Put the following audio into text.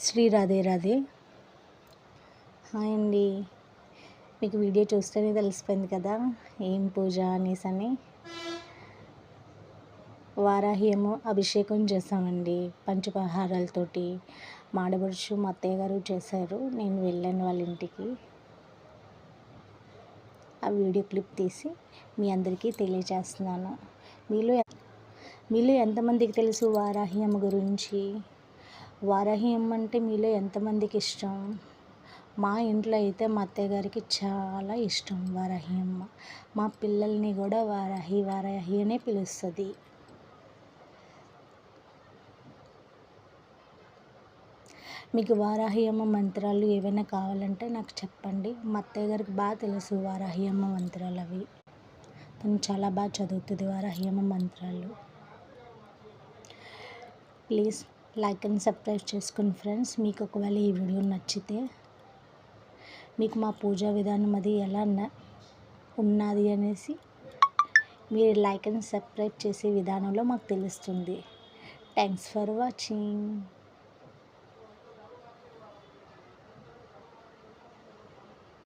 Shri Radhe Radhe. Hi అండి. మీకు video చూస్తేనే తెలిసిపోయింది కదా ఏం పూజ అనేసని. వారాహి ఏమో అభిషేకం చేసామండి పంచపహారాలతోటి. మాడబడుచు మా అత్తయ్య గారు చేశారు, నేను వెళ్ళాను వాళ్ళ ఇంటికి. ఆ వీడియో క్లిప్ తీసి మీ అందరికీ తెలియజేస్తున్నాను. మీలో ఎంతమందికి తెలుసు వారాహి అమ్మ గురించి? వారాహి అమ్మ అంటే మీలో ఎంతమందికి ఇష్టం? మా ఇంట్లో అయితే మా అత్తయ్య గారికి చాలా ఇష్టం వారాహి అమ్మ. మా పిల్లల్ని కూడా వారాహి వారాహి అనే పిలుస్తుంది. మీకు వారాహి అమ్మ మంత్రాలు ఏవైనా కావాలంటే నాకు చెప్పండి. మా అత్తయ్య గారికి బాగా తెలుసు వారాహి అమ్మ మంత్రాలు అవి. తను చాలా బాగా చదువుతుంది వారాహి అమ్మ మంత్రాలు. ప్లీజ్ లైక్ అండ్ సబ్స్క్రైబ్ చేసుకోండి ఫ్రెండ్స్. మీకు ఒకవేళ ఈ వీడియో నచ్చితే, మీకు మా పూజా విధానం అది ఎలా ఉన్నది అనేసి మీరు లైక్ అండ్ సబ్స్క్రైబ్ చేసే విధానంలో మాకు తెలుస్తుంది. Thanks for watching.